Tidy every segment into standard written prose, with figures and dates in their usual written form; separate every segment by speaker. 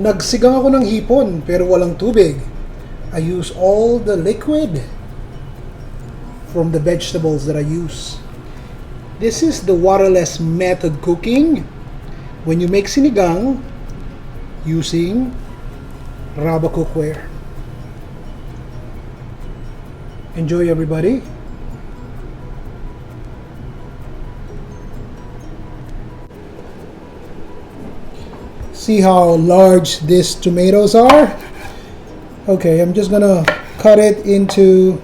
Speaker 1: Nagsigang ako ng hipon pero walang tubig. I use all the liquid from the vegetables that I use. This is the waterless method cooking when you make sinigang using rubber cookware. Enjoy, everybody. See how large these tomatoes are? Okay, I'm just gonna cut it into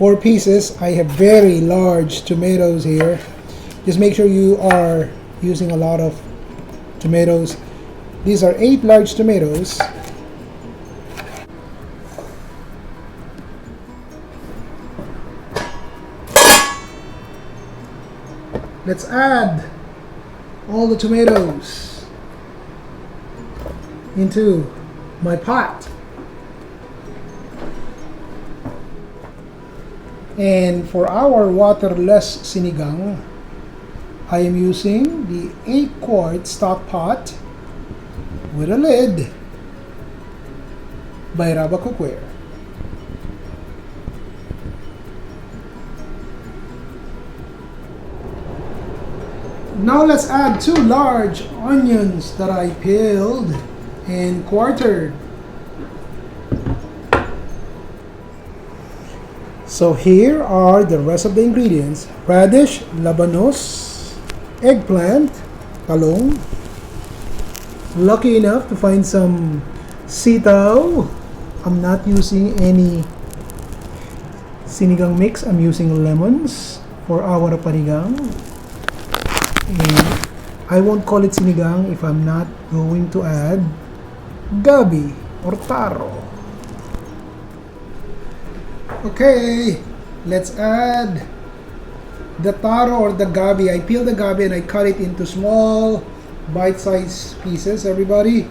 Speaker 1: 4 pieces. I have very large tomatoes here. Just make sure you are using a lot of tomatoes. These are 8 large tomatoes. Let's add all the tomatoes into my pot. And for our waterless sinigang, I am using the 8-quart stock pot with a lid by Raba Cookware. Now let's add 2 large onions that I peeled and quartered. So here are the rest of the ingredients: radish, labanos, eggplant, talong. Lucky enough to find some sitaw. I'm not using any sinigang mix. I'm using lemons for our panigang. And I won't call it sinigang if I'm not going to add gabi or taro. Okay, let's add the taro or the gabi. I peel the gabi and I cut it into small bite-sized pieces, everybody.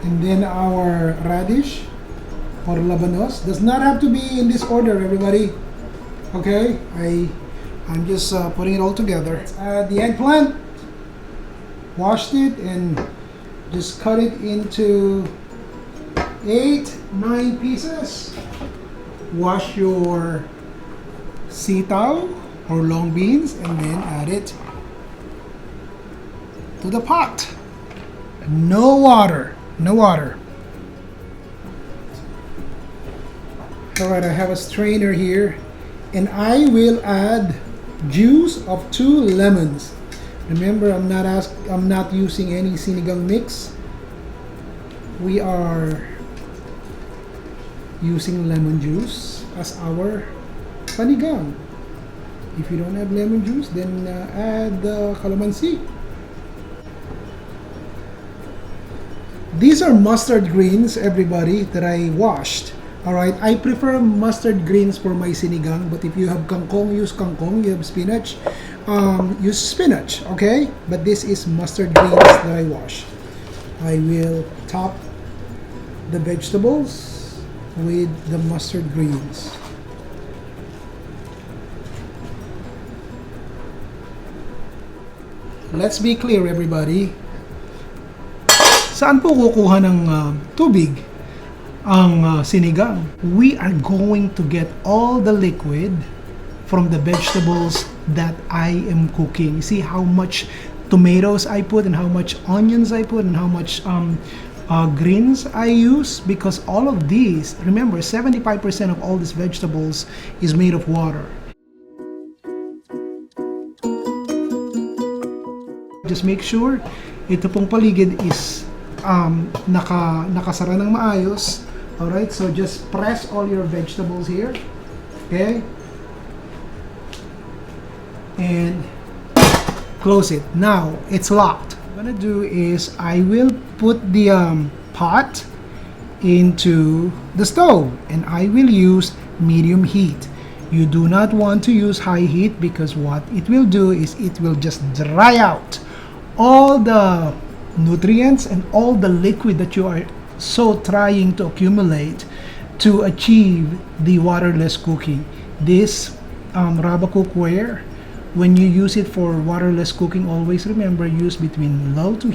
Speaker 1: And then our radish or labanos does not have to be in this order, everybody. Okay, I'm just putting it all together. Let's add the eggplant. Washed it and just cut it into 8-9 pieces. Wash your sitaw or long beans and then add it to the pot. No water, no water. Alright, I have a strainer here and I will add juice of 2 lemons. Remember, I'm not using any sinigang mix. We are using lemon juice as our panigang. If you don't have lemon juice, then add calamansi. These are mustard greens, everybody, that I washed. Alright, I prefer mustard greens for my sinigang, but if you have kangkong, use kangkong. You have spinach, use spinach, okay? But this is mustard greens that I washed. I will top the vegetables with the mustard greens. Let's be clear, everybody. Saan po kukuha ng tubig ang sinigang? We are going to get all the liquid from the vegetables that I am cooking. See how much tomatoes I put and how much onions I put and how much greens I use, because all of these, remember, 75% of all these vegetables is made of water. Just make sure ito pong paligid is nakasara ng maayos. Alright, so just press all your vegetables here. Okay? And close it. Now, it's locked. What I'm gonna do is I will put the pot into the stove and I will use medium heat. You do not want to use high heat because what it will do is it will just dry out all the nutrients and all the liquid that you are so trying to accumulate to achieve the waterless cooking. This rubber cookware. When you use it for waterless cooking, always remember, use between low to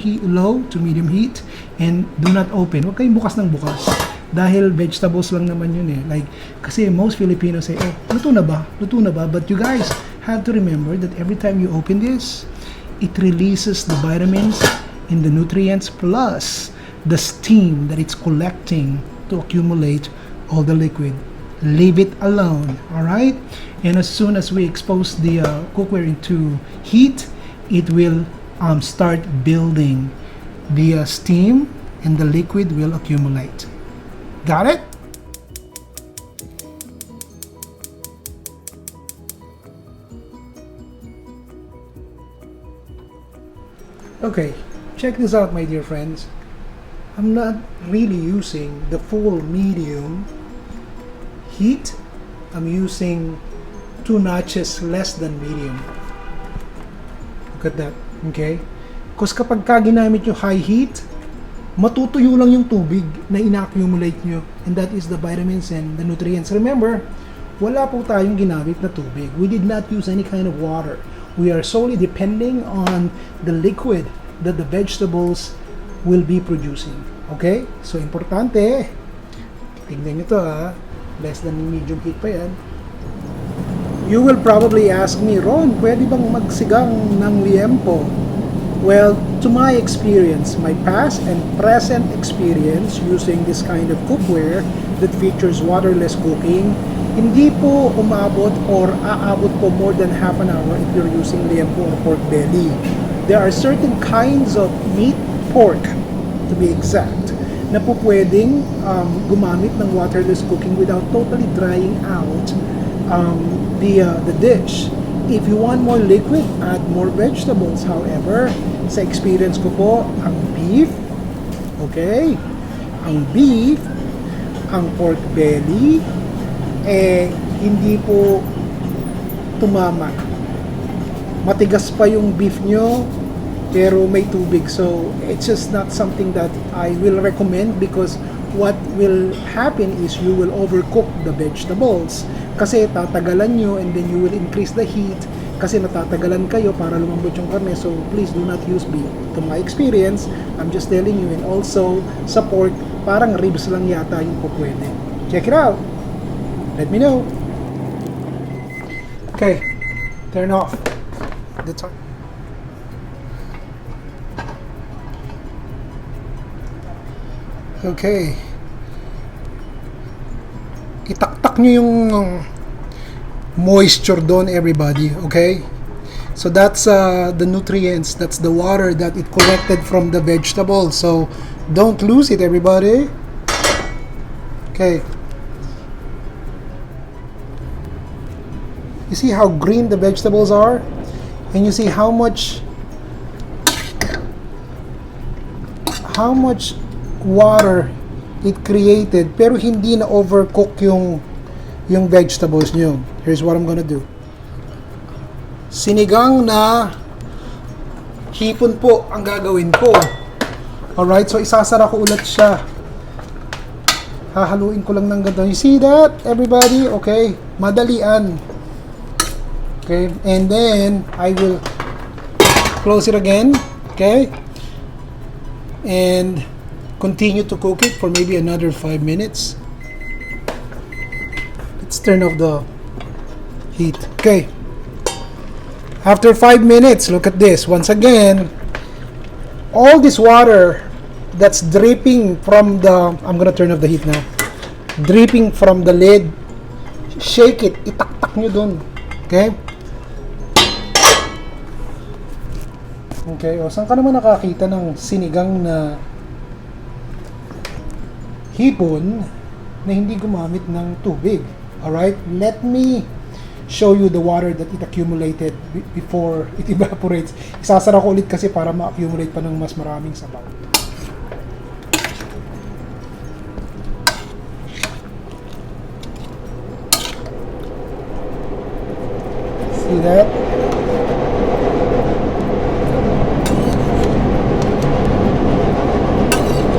Speaker 1: medium heat, and do not open. Huwag kayong bukas ng bukas. Dahil vegetables lang naman yun eh. Like, kasi most Filipinos say, oh, luto na ba? Luto na ba? But you guys have to remember that every time you open this, it releases the vitamins and the nutrients plus the steam that it's collecting to accumulate all the liquid. Leave it alone, all right? And as soon as we expose the cookware into heat, it will start building the steam, and the liquid will accumulate. Got it? Okay, check this out, my dear friends. I'm not really using the full medium heat. I'm using 2 notches less than medium. Look at that, okay? Because kapag ginamit yung high heat, matutuyo lang yung tubig na ina-accumulate nyo, and that is the vitamins and the nutrients. Remember, wala po tayong ginamit na tubig. We did not use any kind of water. We are solely depending on the liquid that the vegetables will be producing. Okay? So, importante, tingnan nyo to ha, less than medium heat pa yan. You will probably ask me, Ron, pwede bang magsigang ng liempo? Well, to my experience, my past and present experience using this kind of cookware that features waterless cooking, hindi po umabot or aabot po more than half an hour if you're using liempo or pork belly. There are certain kinds of meat, pork to be exact, na po pwedeng gumamit ng waterless cooking without totally drying out the dish. If you want more liquid, add more vegetables. However, sa experience ko po, ang beef, okay, ang beef, ang pork belly, hindi po tumama. Matigas pa yung beef nyo, pero may tubig. So, it's just not something that I will recommend, because what will happen is you will overcook the vegetables. Kasi tatagalan nyo, and then you will increase the heat kasi natatagalan kayo para lumambot yung karne. So, please do not use beef. To my experience, I'm just telling you. And also, sa pork, parang ribs lang yata yung po pwede. Check it out. Let me know. Okay, turn off the time. Okay. Itaktak nyo yung moisture doon, everybody. Okay? So that's the nutrients, that's the water that it collected from the vegetable. So don't lose it, everybody. Okay. You see how green the vegetables are? And you see how much water it created, pero hindi na overcook yung vegetables nyo. Here's what I'm gonna do. Sinigang na hipon po ang gagawin ko. Alright, so isasara ko ulit siya. Hahaluin ko lang ng ganda. You see that, everybody? Okay, madalian. Okay, and then I will close it again. Okay, and continue to cook it for maybe another 5 minutes. Let's turn off the heat. Okay. After 5 minutes, look at this. Once again, all this water that's dripping from the, I'm gonna turn off the heat now. Dripping from the lid, shake it. Itaktak nyo dun. Okay? Okay. O, saan ka naman nakakita ng sinigang na hipon na hindi gumamit ng tubig? Alright, let me show you the water that it accumulated before it evaporates. Isasara ko ulit kasi para ma-accumulate pa ng mas maraming sabaw. See that?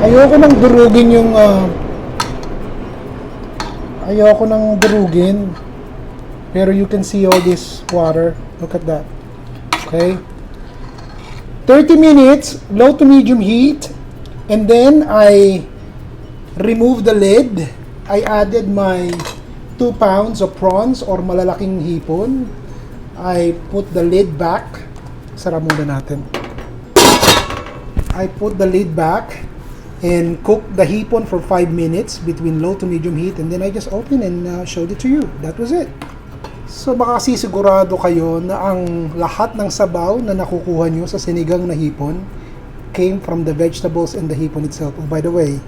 Speaker 1: Ayoko nang durugin Pero you can see all this water. Look at that. Okay. 30 minutes, low to medium heat. And then I removed the lid. I added my 2 pounds of prawns or malalaking hipon. I put the lid back. Sara muna natin. I put the lid back and cooked the hipon for 5 minutes between low to medium heat, and then I just opened and showed it to you. That was it. So baka sigurado kayo na ang lahat ng sabaw na nakukuha nyo sa sinigang na hipon came from the vegetables and the hipon itself. Oh, by the way,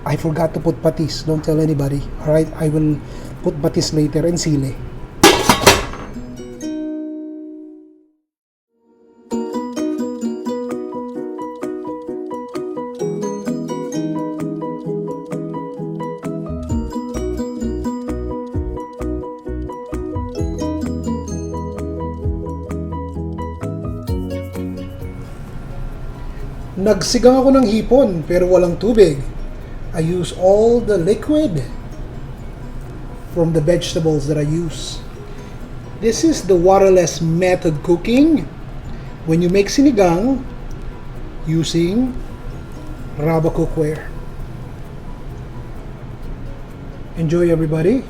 Speaker 1: I forgot to put patis. Don't tell anybody. Alright, I will put patis later and sili. Nagsigang ako ng hipon pero walang tubig. I use all the liquid from the vegetables that I use. This is the waterless method cooking when you make sinigang using rubber cookware. Enjoy, everybody.